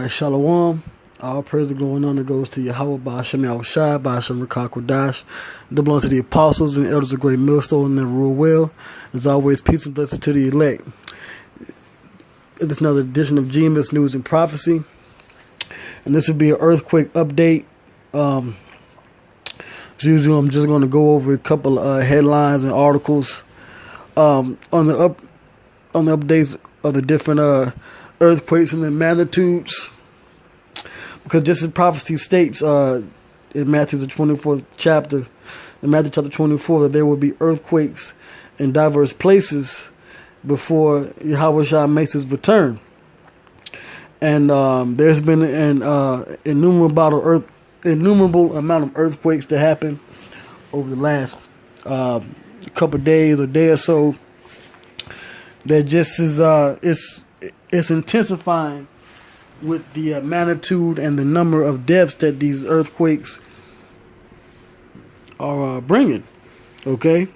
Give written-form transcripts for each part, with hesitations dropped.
Shalom. All praise going on that goes to Yahweh by Hashem Yahushai, by Hashem Rakakwadash. The belongs to the apostles and the elders of great millstone and rule well. As always, peace and blessings to the elect. This is another edition of GMS News and Prophecy. And this will be an earthquake update. As usual, I'm just going to go over a couple of headlines and articles on the updates of the different earthquakes and the magnitudes. Because just as prophecy states in Matthew the 24th chapter, in Matthew chapter 24, that there will be earthquakes in diverse places before Yahweh makes his return. And there's been an innumerable amount of earthquakes that happen over the last couple of days or day or so. That just is it's intensifying with the magnitude and the number of deaths that these earthquakes are bringing. Okay,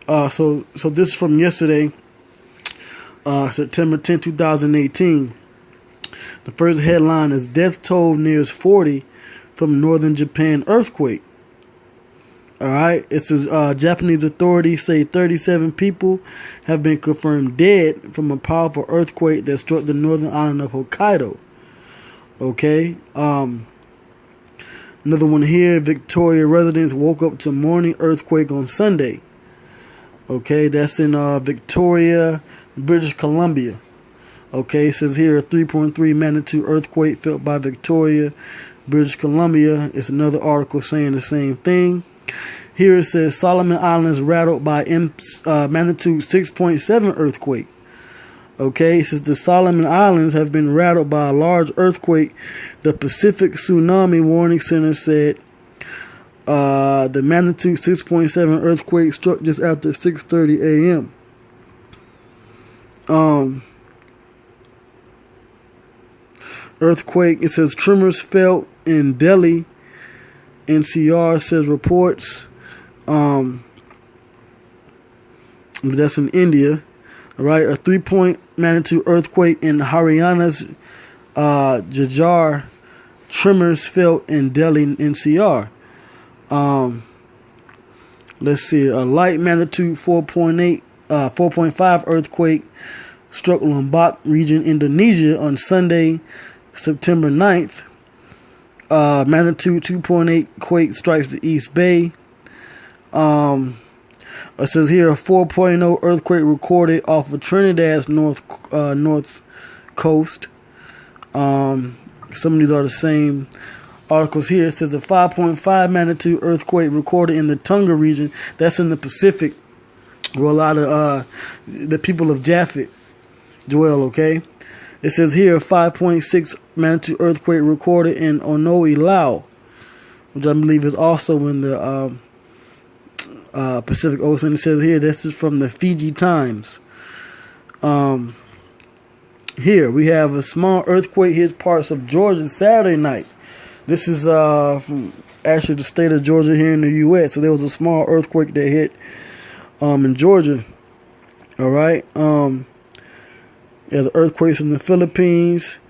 so this is from yesterday, September 10, 2018. The first headline is death toll nears 40 from northern Japan earthquake. All right, it says Japanese authorities say 37 people have been confirmed dead from a powerful earthquake that struck the northern island of Hokkaido. Okay, another one here. Victoria residents woke up to morning earthquake on Sunday. Okay, that's in Victoria, British Columbia. Okay, it says here a 3.3 magnitude earthquake felt by Victoria, British Columbia. It's another article saying the same thing. Here it says Solomon Islands rattled by magnitude 6.7 earthquake. Okay, it says the Solomon Islands have been rattled by a large earthquake. The Pacific Tsunami Warning Center said the magnitude 6.7 earthquake struck just after 6:30 a.m. Earthquake, it says tremors felt in Delhi, NCR says reports. That's in India. All right, a 3-point magnitude earthquake in Haryana's Jhajjar. Tremors felt in Delhi, NCR. Let's see, a light magnitude 4.5 earthquake struck Lombok region, Indonesia on Sunday, September 9th. Magnitude 2.8 quake strikes the East Bay. It says here a 4.0 earthquake recorded off of Trinidad's north coast. Some of these are the same articles here. It says a 5.5 magnitude earthquake recorded in the Tonga region. That's in the Pacific, where a lot of the people of Japhet dwell. Okay. It says here a 5.6 magnitude earthquake recorded in Onoi, Laos, which I believe is also in the Pacific Ocean. It says here, this is from the Fiji Times. Here we have a small earthquake hit parts of Georgia Saturday night. This is from actually the state of Georgia here in the U.S. So there was a small earthquake that hit in Georgia. All right. Yeah, the earthquakes in the Philippines.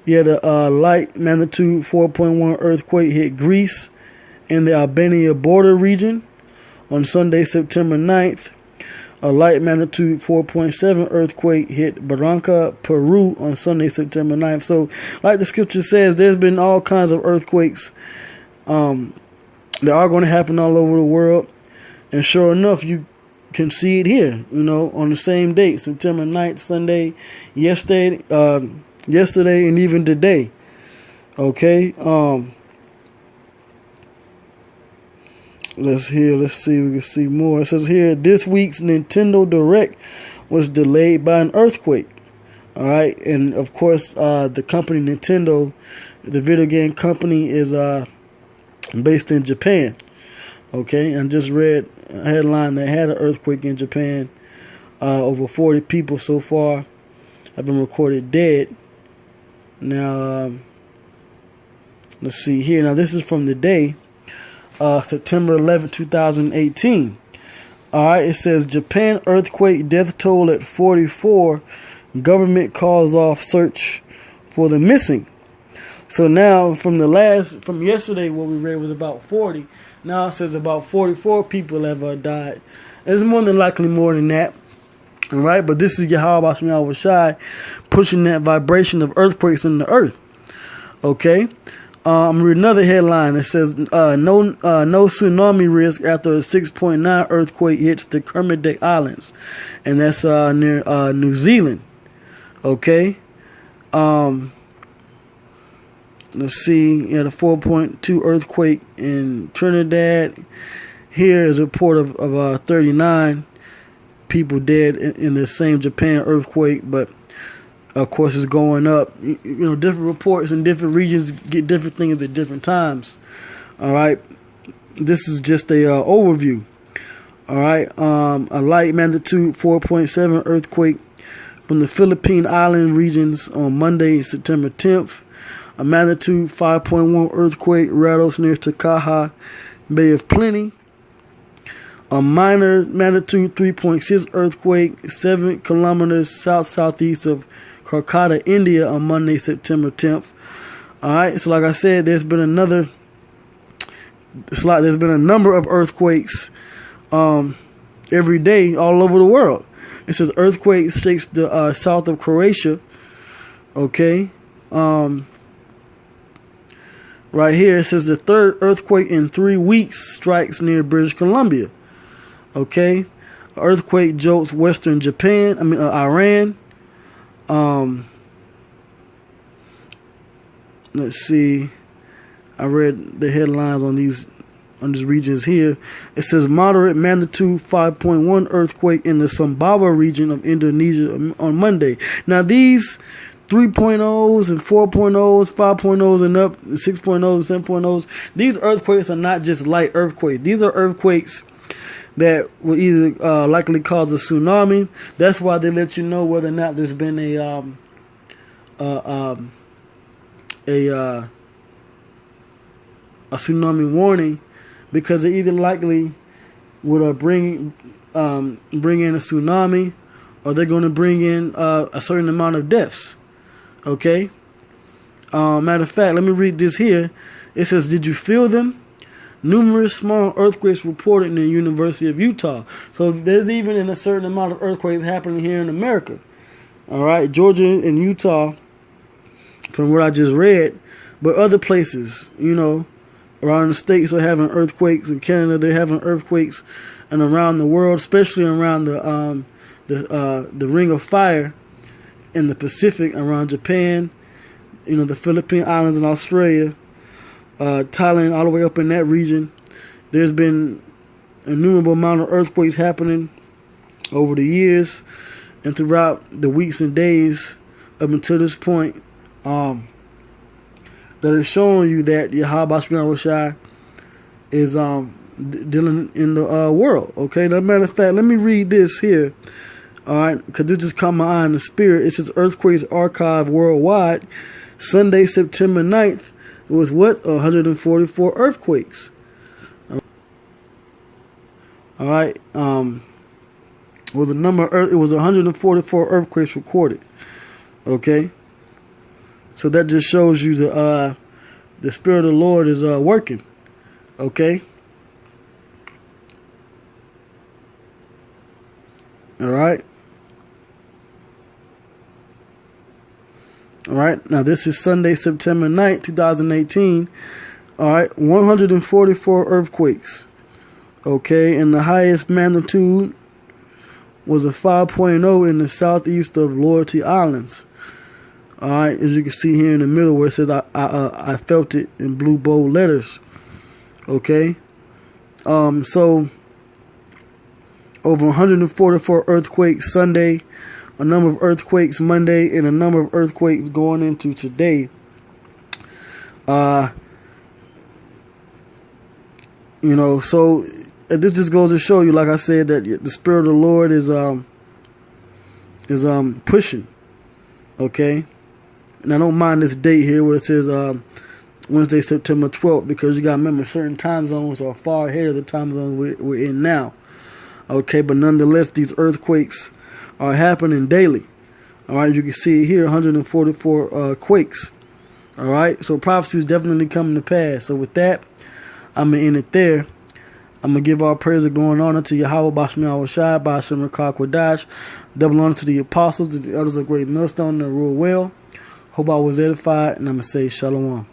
Yeah, the light magnitude 4.1 earthquake hit Greece in the Albania border region on Sunday, September 9th. A light magnitude 4.7 earthquake hit Barranca, Peru on Sunday, September 9th. So, like the scripture says, there's been all kinds of earthquakes that are going to happen all over the world. And sure enough, you can see it here, on the same date, September 9th, Sunday, yesterday, and even today. Okay. Let's see, we can see more. It says here, this week's Nintendo Direct was delayed by an earthquake. All right. And of course, the company Nintendo, the video game company, is based in Japan. Okay. And just read a headline that had an earthquake in Japan. Over 40 people so far have been recorded dead. Now, let's see here. Now, this is from the day, September 11, 2018. All right, it says Japan earthquake death toll at 44. Government calls off search for the missing. So now from yesterday, what we read was about 40. Now it says about 44 people have died. And it's more than likely more than that. All right, but this is Yahweh Hashem Shai pushing that vibration of earthquakes in the earth. Okay, I'm reading another headline. It says no tsunami risk after a 6.9 earthquake hits the Kermadec Islands, and that's near New Zealand. Okay, let's see. The 4.2 earthquake in Trinidad. Here is a report of 39 people dead in the same Japan earthquake, but of course it's going up. Different reports in different regions get different things at different times. All right, this is just a overview. All right, a light magnitude 4.7 earthquake from the Philippine island regions on Monday, September 10th. A magnitude 5.1 earthquake rattles near Takaha Bay of Plenty. A minor magnitude 3.6 earthquake 7 kilometers southeast of Kolkata, India on Monday, September 10th. Alright, so like I said, there's been a number of earthquakes every day all over the world. It says earthquake shakes the south of Croatia. Okay. Right here it says the third earthquake in 3 weeks strikes near British Columbia. Okay, earthquake jolts western Iran. Let's see. I read the headlines on these regions here. It says moderate magnitude 5.1 earthquake in the Sumbawa region of Indonesia on Monday. Now these 3.0s and 4.0s, 5.0s and up, 6.0s, 7.0s. These earthquakes are not just light earthquakes. These are earthquakes that will either likely cause a tsunami. That's why they let you know whether or not there's been a tsunami warning, because they either likely would bring in a tsunami, or they're going to bring in a certain amount of deaths. Okay. Matter of fact, let me read this here. It says, "Did you feel them? Numerous small earthquakes reported in the University of Utah." So there's even a certain amount of earthquakes happening here in America. All right, Georgia and Utah, from what I just read, but other places, around the states are having earthquakes. In Canada, they're having earthquakes, and around the world, especially around the Ring of Fire in the Pacific, around Japan, the Philippine Islands and Australia. Thailand, all the way up in that region, there's been an innumerable amount of earthquakes happening over the years and throughout the weeks and days up until this point, that is showing you that Yahweh Hashem Shai is dealing in the world. Okay, now, matter of fact, let me read this here. All right, because this just caught my eye in the spirit. It says earthquakes archive worldwide. Sunday, September 9th. It was 144 earthquakes. All right. It was 144 earthquakes recorded. Okay. So that just shows you the Spirit of the Lord is working. Okay. All right. All right, now this is Sunday, September 9th, 2018. All right, 144 earthquakes. Okay, and the highest magnitude was a 5.0 in the southeast of Loyalty Islands. All right, as you can see here in the middle where it says I felt it in blue bold letters. Okay, so over 144 earthquakes Sunday, a number of earthquakes Monday, and a number of earthquakes going into today. So this just goes to show you, like I said, that the Spirit of the Lord is pushing. Okay, and I don't mind this date here where it says Wednesday, September 12th, because you got to remember certain time zones are far ahead of the time zones we're in now. Okay, but nonetheless, these earthquakes are happening daily. All right, you can see here 144 quakes. All right, so prophecy is definitely coming to pass. So with that, I'm going to end it there. I'm going to give all praise and glory and honor to Yahweh, Bashmi Awashai, Bashim Rakakwadash. Double honor to the apostles, to the elders of Great Millstone that rule well. Hope I was edified, and I'm going to say Shalom.